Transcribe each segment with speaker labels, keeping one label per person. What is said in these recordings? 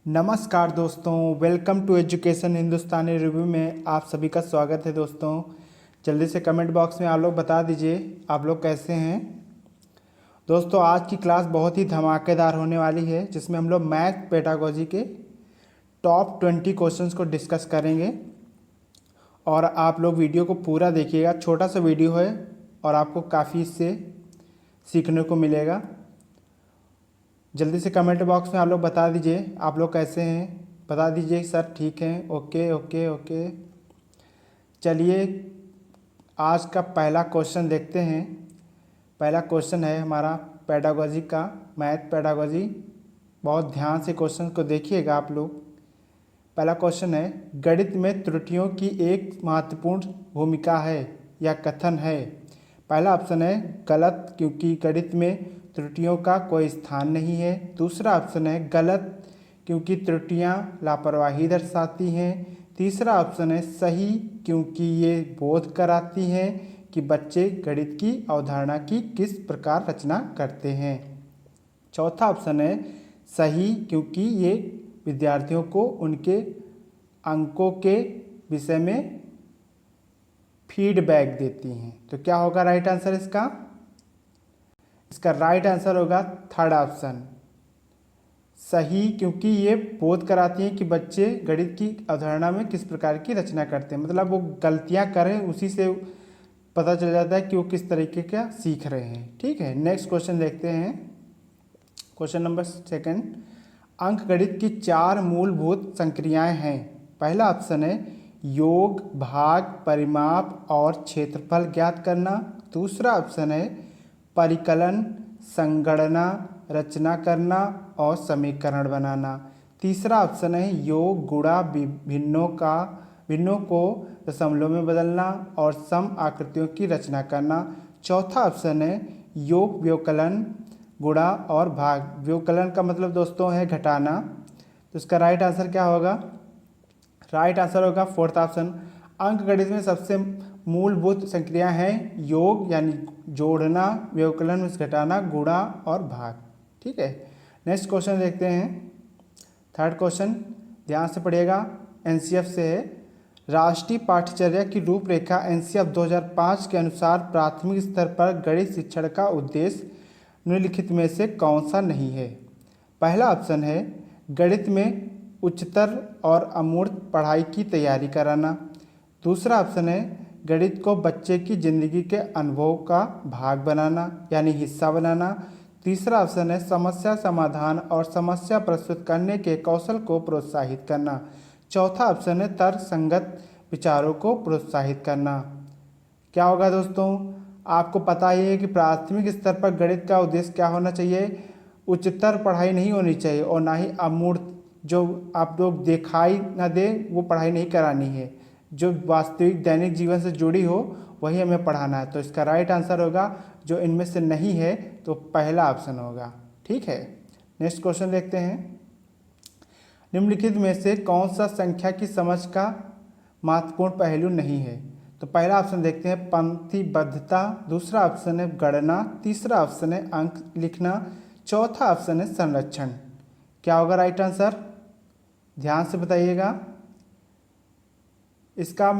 Speaker 1: नमस्कार दोस्तों, welcome to education Hindustani review में आप सभी का स्वागत है। दोस्तों जल्दी से कमेंट बॉक्स में आप लोग बता दीजिए आप लोग कैसे हैं। दोस्तों आज की क्लास बहुत ही धमाकेदार होने वाली है, जिसमें हम लोग मैथ पेडागोजी के टॉप 20 क्वेश्चंस को डिस्कस करेंगे और आप लोग वीडियो को पूरा देखिएगा। छोटा सा वीडियो है और आपको काफ़ी इससे सीखने को मिलेगा। जल्दी से कमेंट बॉक्स में आप लोग बता दीजिए आप लोग कैसे हैं, बता दीजिए सर ठीक हैं, ओके ओके ओके। चलिए आज का पहला क्वेश्चन देखते हैं। पहला क्वेश्चन है हमारा पेडागोजी का, मैथ पेडागोजी। बहुत ध्यान से क्वेश्चन को देखिएगा आप लोग। पहला क्वेश्चन है, गणित में त्रुटियों की एक महत्वपूर्ण भूमिका है या कथन है। पहला ऑप्शन है गलत, क्योंकि गणित में त्रुटियों का कोई स्थान नहीं है। दूसरा ऑप्शन है गलत, क्योंकि त्रुटियां लापरवाही दर्शाती हैं। तीसरा ऑप्शन है सही, क्योंकि ये बोध कराती हैं कि बच्चे गणित की अवधारणा की किस प्रकार रचना करते हैं। चौथा ऑप्शन है सही, क्योंकि ये विद्यार्थियों को उनके अंकों के विषय में फीडबैक देती हैं। तो क्या होगा राइट आंसर इसका? इसका राइट आंसर होगा थर्ड ऑप्शन सही, क्योंकि ये बोध कराती हैं कि बच्चे गणित की अवधारणा में किस प्रकार की रचना करते हैं। मतलब वो गलतियां करें, उसी से पता चल जाता है कि वो किस तरीके का सीख रहे हैं। ठीक है, नेक्स्ट क्वेश्चन देखते हैं। क्वेश्चन नंबर सेकंड, अंकगणित की 4 मूलभूत संक्रियाएं हैं। पहला ऑप्शन है योग, भाग, परिमाप और क्षेत्रफल ज्ञात करना। दूसरा ऑप्शन है परिकलन, संगणना, रचना करना और समीकरण बनाना। तीसरा ऑप्शन है योग, गुणा, भिन्नों को दशमलव में बदलना और सम आकृतियों की रचना करना। चौथा ऑप्शन है योग, व्यवकलन, गुणा और भाग। व्यवकलन का मतलब दोस्तों है घटाना। तो इसका राइट आंसर क्या होगा? राइट आंसर होगा फोर्थ ऑप्शन। अंकगणित में सबसे मूलभूत संक्रियाएं हैं योग यानी जोड़ना, व्यवकलन में घटाना, गुणा और भाग। ठीक है, नेक्स्ट क्वेश्चन देखते हैं। थर्ड क्वेश्चन ध्यान से पढ़िएगा, एनसीएफ से है। राष्ट्रीय पाठ्यचर्या की रूपरेखा एनसीएफ 2005 के अनुसार प्राथमिक स्तर पर गणित शिक्षण का उद्देश्य निम्नलिखित में से कौन सा नहीं है। पहला ऑप्शन है गणित में उच्चतर और अमूर्त पढ़ाई की तैयारी कराना। दूसरा ऑप्शन है गणित को बच्चे की जिंदगी के अनुभव का भाग बनाना यानी हिस्सा बनाना। तीसरा ऑप्शन है समस्या समाधान और समस्या प्रस्तुत करने के कौशल को प्रोत्साहित करना। चौथा ऑप्शन है तर्क संगत विचारों को प्रोत्साहित करना। क्या होगा दोस्तों? आपको पता ही है कि प्राथमिक स्तर पर गणित का उद्देश्य क्या होना चाहिए? उच्चतर पढ़ाई नहीं होनी चाहिए और ना ही अमूर्त, जो आप लोग दिखाई ना दे वो पढ़ाई नहीं करानी है। जो वास्तविक दैनिक जीवन से जुड़ी हो वही हमें पढ़ाना है। तो इसका राइट आंसर होगा, जो इनमें से नहीं है तो पहला ऑप्शन होगा। ठीक है, नेक्स्ट क्वेश्चन देखते हैं। निम्नलिखित में से कौन सा संख्या की समझ का महत्वपूर्ण पहलू नहीं है? तो पहला ऑप्शन देखते हैं पंक्तिबद्धता। दूसरा ऑप्शन है गणना। तीसरा ऑप्शन है अंक लिखना। चौथा ऑप्शन है संरक्षण। क्या होगा राइट आंसर? ध्यान से बताइएगा। इसका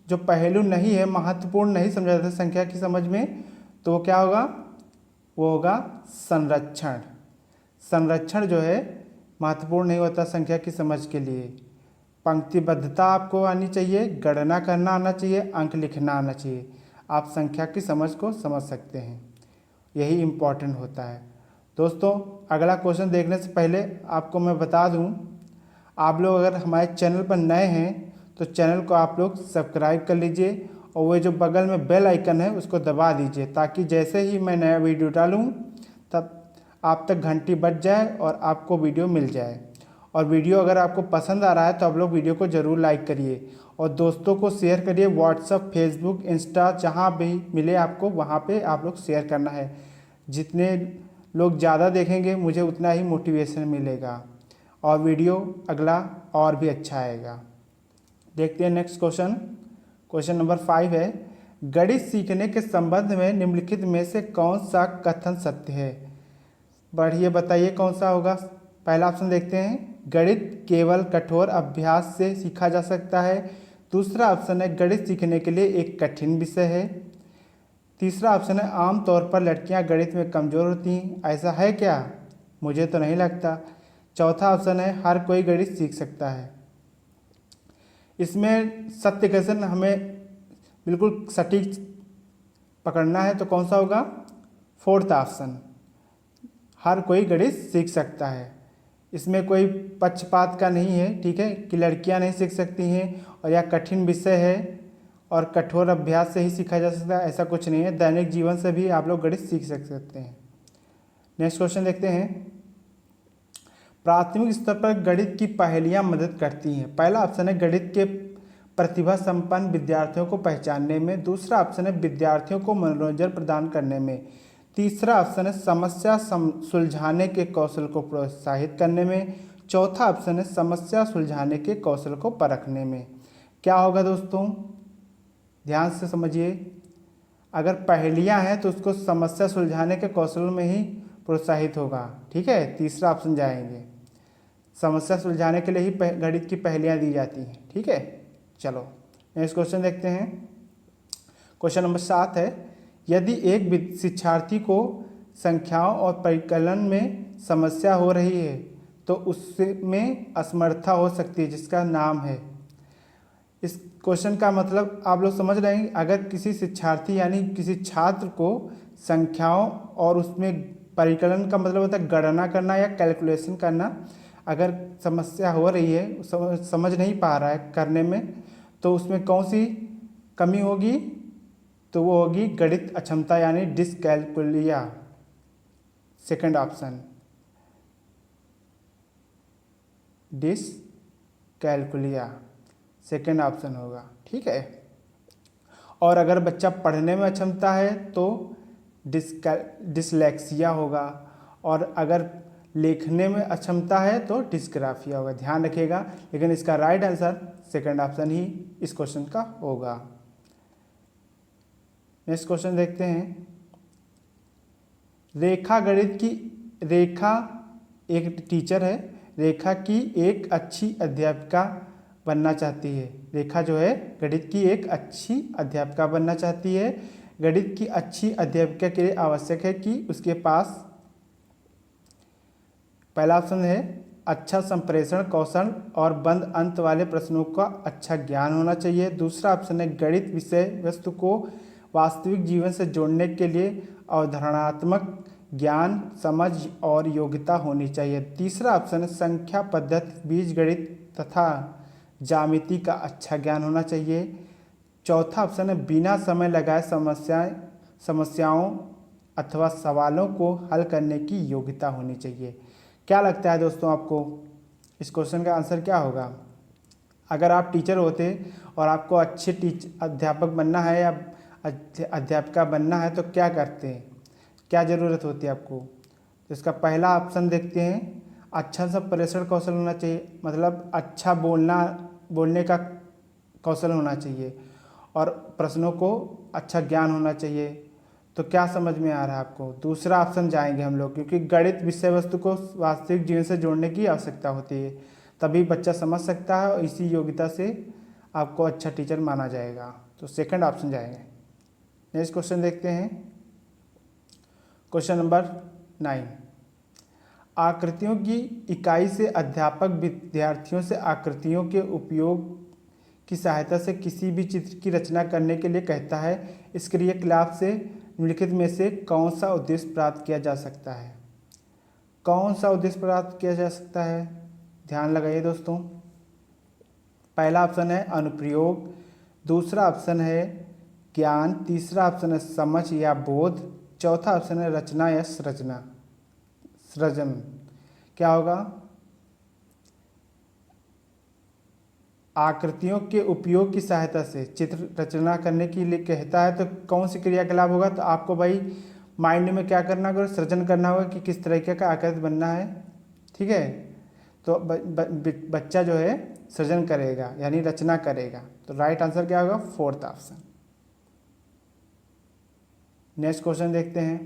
Speaker 1: जो पहलू नहीं है, महत्वपूर्ण नहीं समझा जाता संख्या की समझ में, तो वो क्या होगा? वो होगा संरक्षण। संरक्षण जो है महत्वपूर्ण नहीं होता संख्या की समझ के लिए। पंक्तिबद्धता आपको आनी चाहिए, गणना करना आना चाहिए, अंक लिखना आना चाहिए। आप संख्या की समझ को समझ सकते हैं, यही इम्पॉर्टेंट होता है। दोस्तों अगला क्वेश्चन देखने से पहले आपको मैं बता दूं, आप लोग अगर हमारे चैनल पर नए हैं तो चैनल को आप लोग सब्सक्राइब कर लीजिए और वो जो बगल में बेल आइकन है उसको दबा दीजिए, ताकि जैसे ही मैं नया वीडियो डालूं तब आप तक घंटी बज जाए और आपको वीडियो मिल जाए। और वीडियो अगर आपको पसंद आ रहा है तो आप लोग वीडियो को ज़रूर लाइक करिए और दोस्तों को शेयर करिए। व्हाट्सअप, फेसबुक, इंस्टा जहाँ भी मिले आपको वहाँ पे आप लोग शेयर करना है। जितने लोग ज़्यादा देखेंगे मुझे उतना ही मोटिवेशन मिलेगा और वीडियो अगला और भी अच्छा आएगा। देखते हैं नेक्स्ट क्वेश्चन। क्वेश्चन नंबर 5 है, गणित सीखने के संबंध में निम्नलिखित में से कौन सा कथन सत्य है? बढ़िए बताइए कौन सा होगा। पहला ऑप्शन देखते हैं गणित केवल कठोर अभ्यास से सीखा जा सकता है। दूसरा ऑप्शन है गणित सीखने के लिए एक कठिन विषय है। तीसरा ऑप्शन है आमतौर पर लड़कियां गणित में कमज़ोर होती हैं। ऐसा है क्या? मुझे तो नहीं लगता। चौथा ऑप्शन है हर कोई गणित सीख सकता है। इसमें सत्य कथन हमें बिल्कुल सटीक पकड़ना है, तो कौन सा होगा? फोर्थ ऑप्शन, हर कोई गणित सीख सकता है। इसमें कोई पक्षपात का नहीं है, ठीक है, कि लड़कियां नहीं सीख सकती हैं और या कठिन विषय है और कठोर अभ्यास से ही सीखा जा सकता है, ऐसा कुछ नहीं है। दैनिक जीवन से भी आप लोग गणित सीख सकते हैं। नेक्स्ट क्वेश्चन देखते हैं। प्राथमिक स्तर पर गणित की पहेलियां मदद करती हैं। पहला ऑप्शन है गणित के प्रतिभा संपन्न विद्यार्थियों को पहचानने में। दूसरा ऑप्शन है विद्यार्थियों को मनोरंजन प्रदान करने में। तीसरा ऑप्शन है समस्या सुलझाने के कौशल को प्रोत्साहित करने में। चौथा ऑप्शन है समस्या सुलझाने के कौशल को परखने में। क्या होगा दोस्तों? ध्यान से समझिए। अगर पहेलियां हैं तो उसको समस्या सुलझाने के कौशल में ही प्रोत्साहित होगा, ठीक है। तीसरा ऑप्शन जाएंगे, समस्या सुलझाने के लिए ही गणित की पहेलियां दी जाती हैं, ठीक है। चलो नेक्स्ट क्वेश्चन देखते हैं। क्वेश्चन नंबर 7 है, यदि एक शिक्षार्थी को संख्याओं और परिकलन में समस्या हो रही है तो उसमें असमर्थता हो सकती है जिसका नाम है। इस क्वेश्चन का मतलब आप लोग समझ रहे हैं। अगर किसी शिक्षार्थी यानी किसी छात्र को संख्याओं और उसमें परिकलन का मतलब होता है गणना करना या कैलकुलेशन करना, अगर समस्या हो रही है, समझ नहीं पा रहा है करने में, तो उसमें कौन सी कमी होगी? तो वो होगी गणित अक्षमता यानी dyscalculia. Second option dyscalculia second option होगा, ठीक है। और अगर बच्चा पढ़ने में अक्षमता है तो डिसलेक्सिया होगा, और अगर लिखने में अक्षमता है तो डिस्ग्राफिया होगा। ध्यान रखिएगा, लेकिन इसका राइट आंसर सेकंड ऑप्शन ही इस क्वेश्चन का होगा। नेक्स्ट क्वेश्चन देखते हैं। रेखा एक टीचर है। रेखा की एक अच्छी अध्यापिका बनना चाहती है। रेखा जो है गणित की एक अच्छी अध्यापिका बनना चाहती है। गणित की अच्छी अध्यापिका के लिए आवश्यक है कि उसके पास पहला ऑप्शन है अच्छा संप्रेषण कौशल और बंद अंत वाले प्रश्नों का अच्छा ज्ञान होना चाहिए। दूसरा ऑप्शन है गणित विषय वस्तु को वास्तविक जीवन से जोड़ने के लिए अवधारणात्मक ज्ञान, समझ और योग्यता होनी चाहिए। तीसरा ऑप्शन है संख्या पद्धति, बीजगणित तथा ज्यामिति का अच्छा ज्ञान होना चाहिए। चौथा ऑप्शन है बिना समय लगाए समस्याओं अथवा सवालों को हल करने की योग्यता होनी चाहिए। क्या लगता है दोस्तों आपको, इस क्वेश्चन का आंसर क्या होगा? अगर आप टीचर होते और आपको अच्छे अध्यापक बनना है या अध्यापिका बनना है तो क्या करते हैं, क्या ज़रूरत होती है आपको? तो इसका पहला ऑप्शन देखते हैं, अच्छा सा प्रेषण कौशल होना चाहिए, मतलब अच्छा बोलने का कौशल होना चाहिए, और प्रश्नों को अच्छा ज्ञान होना चाहिए। तो क्या समझ में आ रहा है आपको? दूसरा ऑप्शन जाएंगे हम लोग, क्योंकि गणित विषय वस्तु को वास्तविक जीवन से जोड़ने की आवश्यकता होती है, तभी बच्चा समझ सकता है और इसी योग्यता से आपको अच्छा टीचर माना जाएगा। तो सेकंड ऑप्शन जाएंगे। नेक्स्ट क्वेश्चन देखते हैं। क्वेश्चन नंबर 9, आकृतियों की इकाई से अध्यापक विद्यार्थियों से आकृतियों के उपयोग की सहायता से किसी भी चित्र की रचना करने के लिए कहता है। इस क्रियाकलाप से निम्नलिखित में से कौन सा उद्देश्य प्राप्त किया जा सकता है? कौन सा उद्देश्य प्राप्त किया जा सकता है? ध्यान लगाइए दोस्तों। पहला ऑप्शन है अनुप्रयोग, दूसरा ऑप्शन है ज्ञान, तीसरा ऑप्शन है समझ या बोध, चौथा ऑप्शन है रचना या सृजन। क्या होगा? आकृतियों के उपयोग की सहायता से चित्र रचना करने के लिए कहता है, तो कौन सी क्रियाकलाप होगा? तो आपको भाई माइंड में क्या करना होगा? सृजन करना होगा कि किस तरीके का आकृति बनना है, ठीक है। तो बच्चा जो है सृजन करेगा यानी रचना करेगा। तो राइट आंसर क्या होगा? Fourth option. नेक्स्ट क्वेश्चन देखते हैं।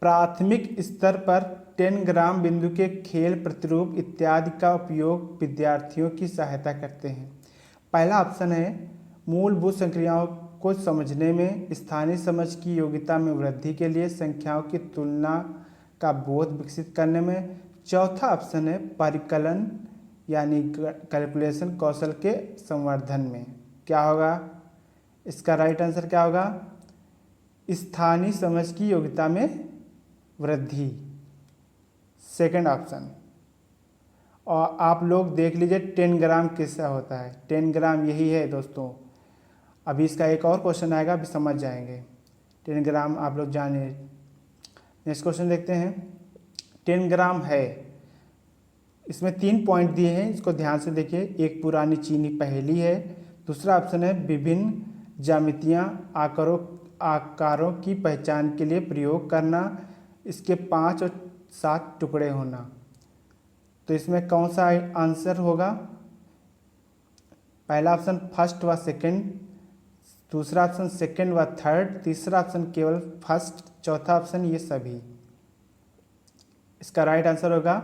Speaker 1: प्राथमिक स्तर पर 10 ग्राम बिंदु के खेल प्रतिरूप इत्यादि का उपयोग विद्यार्थियों की सहायता करते हैं। पहला ऑप्शन है मूलभूत संक्रियाओं को समझने में, स्थानीय समझ की योग्यता में वृद्धि के लिए, संख्याओं की तुलना का बोध विकसित करने में। चौथा ऑप्शन है परिकलन यानी कैलकुलेशन कौशल के संवर्धन में। क्या होगा इसका राइट आंसर? क्या होगा? स्थानीय समझ की योग्यता में वृद्धि, सेकंड ऑप्शन। और आप लोग देख लीजिए 10 ग्राम किससे होता है, 10 ग्राम यही है दोस्तों। अभी इसका एक और क्वेश्चन आएगा, अभी समझ जाएंगे। 10 ग्राम आप लोग जाने। नेक्स्ट क्वेश्चन देखते हैं। 10 ग्राम है, इसमें 3 पॉइंट दिए हैं, इसको ध्यान से देखिए। एक पुरानी चीनी पहेली है। दूसरा ऑप्शन है विभिन्न ज्यामितियाँ आकारों की पहचान के लिए प्रयोग करना, इसके 5 और 7 टुकड़े होना। तो इसमें कौन सा आंसर होगा? पहला ऑप्शन फर्स्ट व सेकंड, दूसरा ऑप्शन सेकंड व थर्ड, तीसरा ऑप्शन केवल फर्स्ट, चौथा ऑप्शन ये सभी। इसका राइट आंसर होगा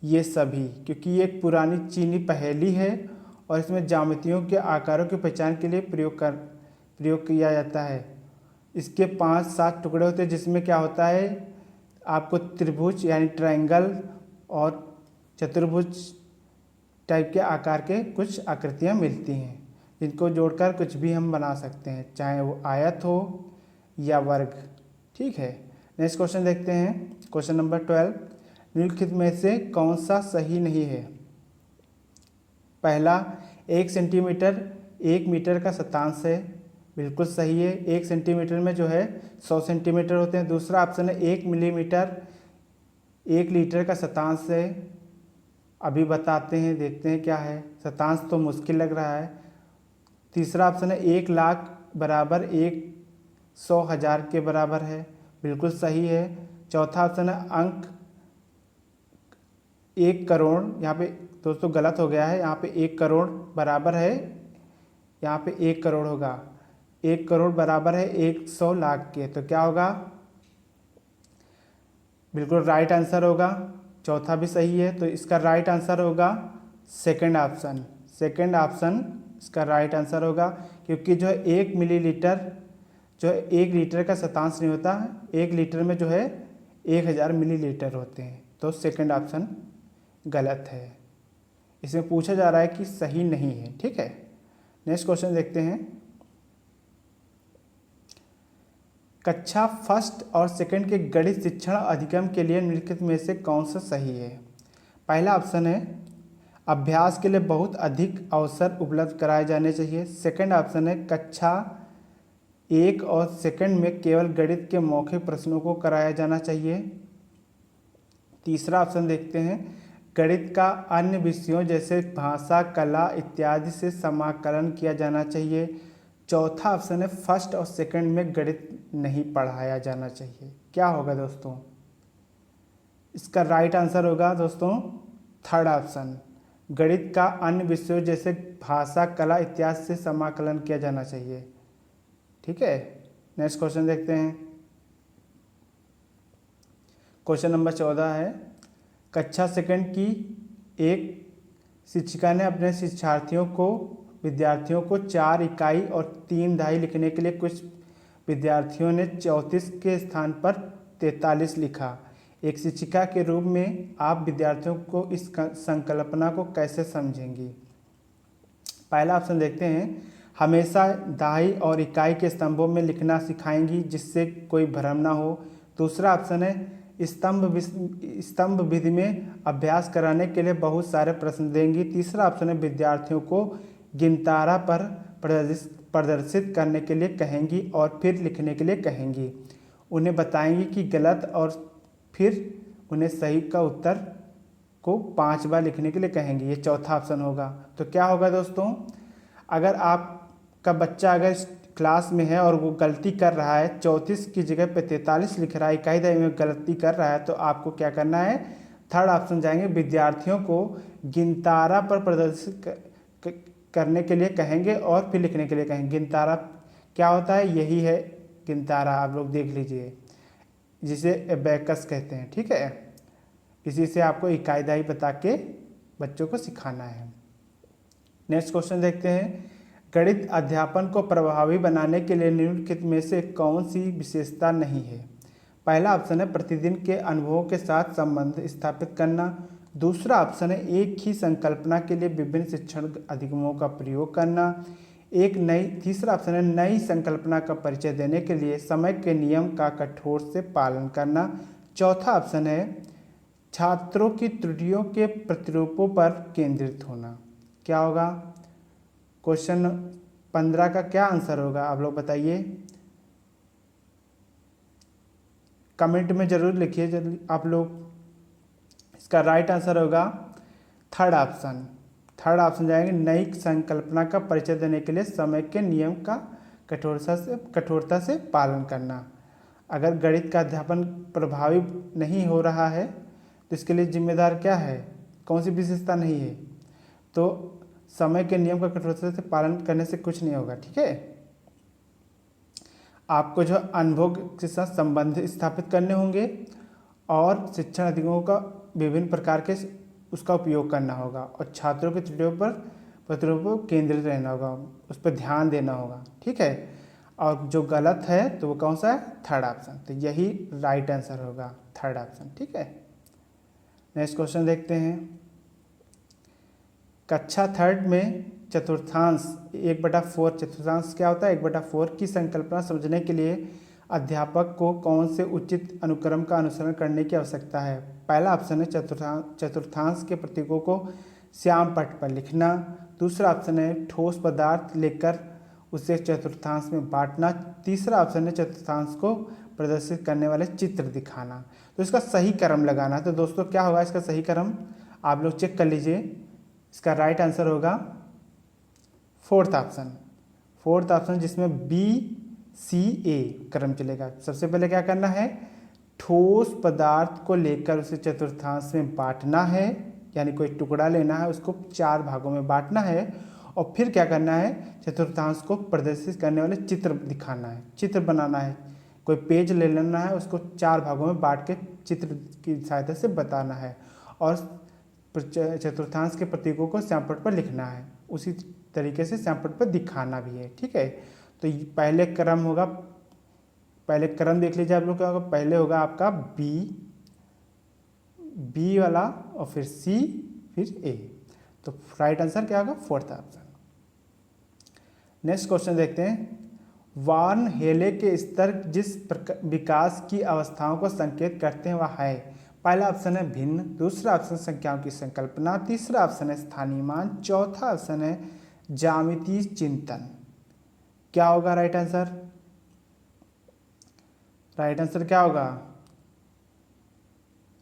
Speaker 1: ये सभी, क्योंकि ये एक पुरानी चीनी पहेली है और इसमें ज्यामितियों के आकारों की पहचान के लिए प्रयोग किया जाता है। इसके 5-7 टुकड़े होते हैं, जिसमें क्या होता है आपको त्रिभुज यानी ट्रायंगल और चतुर्भुज टाइप के आकार के कुछ आकृतियाँ मिलती हैं, जिनको जोड़कर कुछ भी हम बना सकते हैं, चाहे वो आयत हो या वर्ग। ठीक है, नेक्स्ट क्वेश्चन देखते हैं। क्वेश्चन नंबर 12, निम्नलिखित में से कौन सा सही नहीं है? पहला 1 सेंटीमीटर 1 मीटर का शतांश है, बिल्कुल सही है। 1 सेंटीमीटर में जो है 100 सेंटीमीटर होते हैं। दूसरा ऑप्शन है 1 मिलीमीटर 1 लीटर का शतांश है। अभी बताते हैं, देखते हैं क्या है। शतांश तो मुश्किल लग रहा है। तीसरा ऑप्शन है 1 लाख बराबर 100,000 के बराबर है, बिल्कुल सही है। चौथा ऑप्शन है अंक 1 करोड़, यहाँ पे दोस्तों गलत हो गया है, यहाँ पे 1 करोड़ बराबर है, यहाँ पे 1 करोड़ होगा। 1 करोड़ बराबर है 100 लाख के, तो क्या होगा? बिल्कुल राइट आंसर होगा। चौथा भी सही है, तो इसका राइट आंसर होगा सेकंड ऑप्शन। सेकंड ऑप्शन इसका राइट आंसर होगा, क्योंकि जो है 1 मिलीलीटर जो है 1 लीटर का शतांश नहीं होता है। 1 लीटर में जो है 1000 मिलीलीटर होते हैं, तो सेकंड ऑप्शन गलत है। इसमें पूछा जा रहा है कि सही नहीं है। ठीक है, नेक्स्ट क्वेश्चन देखते हैं। कक्षा फर्स्ट और सेकंड के गणित शिक्षण अधिगम के लिए निम्नलिखित में से कौन सा सही है? पहला ऑप्शन है अभ्यास के लिए बहुत अधिक अवसर उपलब्ध कराए जाने चाहिए। सेकंड ऑप्शन है कक्षा 1 और सेकंड में केवल गणित के मौखिक प्रश्नों को कराया जाना चाहिए। तीसरा ऑप्शन देखते हैं गणित का अन्य विषयों जैसे भाषा, कला इत्यादि से समाकलन किया जाना चाहिए। चौथा ऑप्शन है फर्स्ट और सेकंड में गणित नहीं पढ़ाया जाना चाहिए। क्या होगा दोस्तों? इसका राइट आंसर होगा दोस्तों थर्ड ऑप्शन, गणित का अन्य विषयों जैसे भाषा, कला इत्यादि से समाकलन किया जाना चाहिए। ठीक है, नेक्स्ट क्वेश्चन देखते हैं। क्वेश्चन नंबर 14 है, कक्षा सेकंड की एक शिक्षिका ने अपने विद्यार्थियों को 4 इकाई और 3 दहाई लिखने के लिए कुछ विद्यार्थियों ने 34 के स्थान पर 43 लिखा। एक शिक्षिका के रूप में आप विद्यार्थियों को इस संकल्पना को कैसे समझेंगी? पहला ऑप्शन देखते हैं, हमेशा दहाई और इकाई के स्तंभों में लिखना सिखाएंगी जिससे कोई भ्रम ना हो। दूसरा ऑप्शन है स्तंभ विधि में अभ्यास कराने के लिए बहुत सारे प्रश्न देंगी। तीसरा ऑप्शन है विद्यार्थियों को गिनतारा पर प्रदर्शित करने के लिए कहेंगी और फिर लिखने के लिए कहेंगी। उन्हें बताएंगी कि गलत और फिर उन्हें सही का उत्तर को 5 बार लिखने के लिए कहेंगी। ये चौथा ऑप्शन होगा। तो क्या होगा दोस्तों, अगर आपका बच्चा अगर क्लास में है और वो गलती कर रहा है, 34 की जगह पे 43 लिख रहा है, इकाई दहाई में गलती कर रहा है, तो आपको क्या करना है? थर्ड ऑप्शन जाएंगे, विद्यार्थियों को गिनतारा पर प्रदर्शित करने के लिए कहेंगे और फिर लिखने के लिए कहेंगे। गिनतारा क्या होता है? यही है गिनतारा, आप लोग देख लीजिए। जिसे एबेकस कहते हैं। ठीक है, इसी से आपको इकाईदाई बता के बच्चों को सिखाना है। नेक्स्ट क्वेश्चन देखते हैं, गणित अध्यापन को प्रभावी बनाने के लिए निम्नलिखित में से कौन सी विशेषता नहीं है। पहला ऑप्शन है प्रतिदिन के अनुभवों के साथ संबंध स्थापित करना। दूसरा ऑप्शन है एक ही संकल्पना के लिए विभिन्न शिक्षण अधिगमों का प्रयोग करना। तीसरा ऑप्शन है नई संकल्पना का परिचय देने के लिए समय के नियम का कठोर से पालन करना। चौथा ऑप्शन है छात्रों की त्रुटियों के प्रतिरूपों पर केंद्रित होना। क्या होगा क्वेश्चन 15 का क्या आंसर होगा, आप लोग बताइए, कमेंट में जरूर लिखिए जल्दी आप लोग। इसका राइट आंसर होगा थर्ड ऑप्शन जाएंगे, नई संकल्पना का परिचय देने के लिए समय के नियम का कठोरता से पालन करना। अगर गणित का अध्यापन प्रभावी नहीं हो रहा है तो इसके लिए जिम्मेदार क्या है, कौन सी विशेषता नहीं है, तो समय के नियम का कठोरता से पालन करने से कुछ नहीं होगा। ठीक है, आपको जो अनुभव के साथ संबंध स्थापित करने होंगे और शिक्षण अधिगमों का विभिन्न प्रकार के उसका उपयोग करना होगा और छात्रों के त्रुटियों पर प्रतिरूपों केंद्रित रहना होगा, उस पर ध्यान देना होगा। ठीक है, और जो गलत है तो वो कौन सा है, थर्ड ऑप्शन, तो यही राइट आंसर होगा थर्ड ऑप्शन। ठीक है, नेक्स्ट क्वेश्चन देखते हैं, कक्षा थर्ड में चतुर्थांश 1/4, चतुर्थांश क्या होता है 1/4 की संकल्पना समझने के लिए अध्यापक को कौन से उचित अनुक्रम का अनुसरण करने की आवश्यकता है। पहला ऑप्शन है चतुर्थांश के प्रतीकों को श्याम पट पर लिखना। दूसरा ऑप्शन है ठोस पदार्थ लेकर उसे चतुर्थांश में बांटना। तीसरा ऑप्शन है चतुर्थांश को प्रदर्शित करने वाले चित्र दिखाना। तो इसका सही क्रम लगाना। तो दोस्तों क्या होगा इसका सही क्रम, आप लोग चेक कर लीजिए। इसका राइट आंसर होगा फोर्थ ऑप्शन जिसमें BCA क्रम चलेगा। सबसे पहले क्या करना है, ठोस पदार्थ को लेकर उसे चतुर्थांश में बांटना है, यानी कोई टुकड़ा लेना है, उसको 4 भागों में बांटना है और फिर क्या करना है, चतुर्थांश को प्रदर्शित करने वाले चित्र दिखाना है, चित्र बनाना है। कोई पेज ले लेना है, उसको 4 भागों में बांट के चित्र की सहायता से बताना है और चतुर्थांश के प्रतीकों को श्यामपट्ट पर लिखना है, उसी तरीके से श्यामपट्ट पर दिखाना भी है। ठीक है, तो पहले क्रम देख लीजिए आप लोग, क्या होगा, पहले होगा आपका बी वाला और फिर C फिर A, तो राइट आंसर क्या होगा फोर्थ ऑप्शन। नेक्स्ट क्वेश्चन देखते हैं, वार्न हेले के स्तर जिस विकास की अवस्थाओं को संकेत करते हैं वह है। पहला ऑप्शन है भिन्न, दूसरा ऑप्शन संख्याओं की संकल्पना, तीसरा ऑप्शन है स्थानीय मान, चौथा ऑप्शन है ज्यामितीय चिंतन। क्या होगा राइट आंसर, राइट आंसर क्या होगा,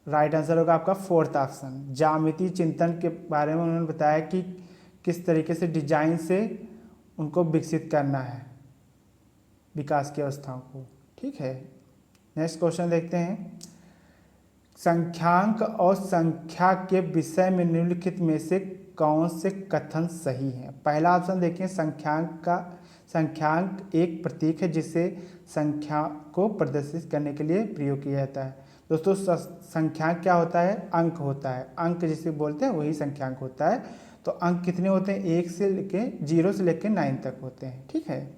Speaker 1: राइट आंसर होगा आपका फोर्थ ऑप्शन। ज्यामितीय चिंतन के बारे में उन्होंने बताया कि किस तरीके से डिजाइन से उनको विकसित करना है, विकास की अवस्थाओं को। ठीक है, नेक्स्ट क्वेश्चन देखते हैं, संख्यांक और संख्या के विषय में निम्नलिखित में से कौन से कथन सही हैं। पहला ऑप्शन देखिए, संख्यांक एक प्रतीक है जिसे संख्या को प्रदर्शित करने के लिए प्रयोग किया जाता है। दोस्तों संख्यांक क्या होता है, अंक होता है, अंक जिसे बोलते हैं वही संख्यांक होता है। तो अंक कितने होते हैं, 0 से लेके 9 तक होते हैं। ठीक है,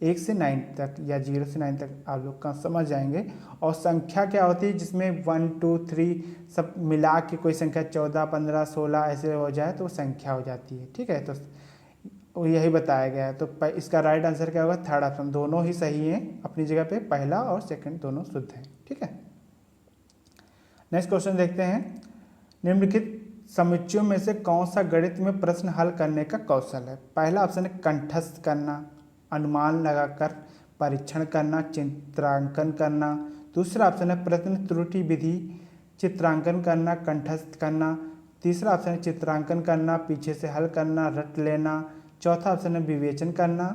Speaker 1: 1 से 9 तक या 0 से 9 तक आप लोग का समझ जाएंगे। और संख्या क्या होती है, जिसमें 1 2 3 सब मिला के कोई संख्या 14 15 16 ऐसे हो जाए तो वो संख्या हो जाती है। ठीक है, तो यही बताया गया है। तो इसका राइट आंसर क्या होगा, थर्ड ऑप्शन। दोनों ही सही हैं अपनी जगह पे, पहला और सेकंड दोनों शुद्ध हैं। ठीक है, नेक्स्ट क्वेश्चन देखते हैं, निम्नलिखित समुच्चयों में से कौन सा गणित में प्रश्न हल करने का कौशल है। पहला ऑप्शन है कंठस्थ करना, अनुमान लगाकर परीक्षण करना, चित्रांकन करना। दूसरा ऑप्शन है प्रश्न त्रुटि विधि, चित्रांकन करना, कंठस्थ करना। तीसरा ऑप्शन है चित्रांकन करना, पीछे से हल करना, रट लेना। चौथा ऑप्शन है विवेचन करना,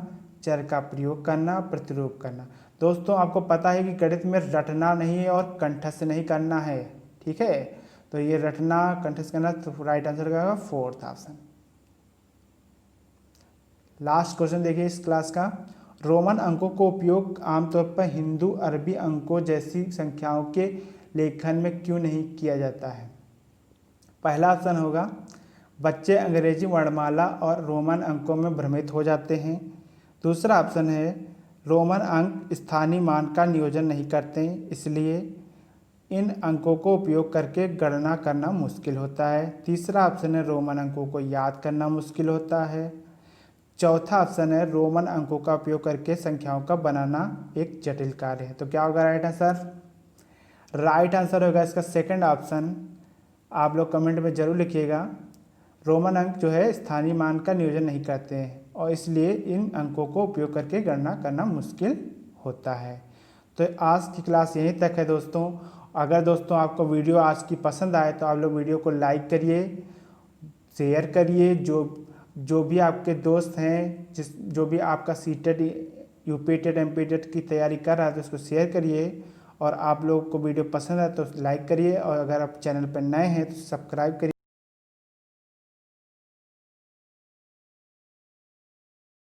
Speaker 1: चर का प्रयोग करना, प्रतिरूप करना। दोस्तों आपको पता है कि गणित में रटना नहीं है और कंठस्थ नहीं करना है। ठीक है, तो ये रटना कंठस्थ करना, तो राइट आंसर क्या होगा, फोर्थ ऑप्शन। लास्ट क्वेश्चन देखिए इस क्लास का, रोमन अंकों को उपयोग आमतौर पर हिंदू अरबी अंकों जैसी संख्याओं के लेखन में क्यों नहीं किया जाता है? पहला ऑप्शन होगा बच्चे अंग्रेजी वर्णमाला और रोमन अंकों में भ्रमित हो जाते हैं। दूसरा ऑप्शन है रोमन अंक स्थानीय मान का नियोजन नहीं करते, इसलिए इन अंकों को उपयोग करके गणना करना मुश्किल होता है। तीसरा ऑप्शन है रोमन अंकों को याद करना मुश्किल होता है। चौथा ऑप्शन है रोमन अंकों का उपयोग करके संख्याओं का बनाना एक जटिल कार्य है। तो क्या होगा राइट आंसर? राइट आंसर होगा इसका सेकंड ऑप्शन। आप लोग कमेंट में जरूर लिखिएगा। रोमन अंक जो है स्थानीय मान का नियोजन नहीं करते हैं और इसलिए इन अंकों को उपयोग करके गणना करना मुश्किल होता है। तो आज की क्लास यहीं तक है दोस्तों। अगर दोस्तों आपको वीडियो आज की पसंद आए तो आप लोग वीडियो को लाइक करिए, शेयर करिए। जो भी आपके दोस्त हैं, जो भी आपका सीटेट, यूपीटेट, एमपीटेट की तैयारी कर रहा है तो उसको शेयर करिए। और आप लोगों को वीडियो पसंद है तो लाइक करिए और अगर आप चैनल पर नए हैं तो सब्सक्राइब करिए।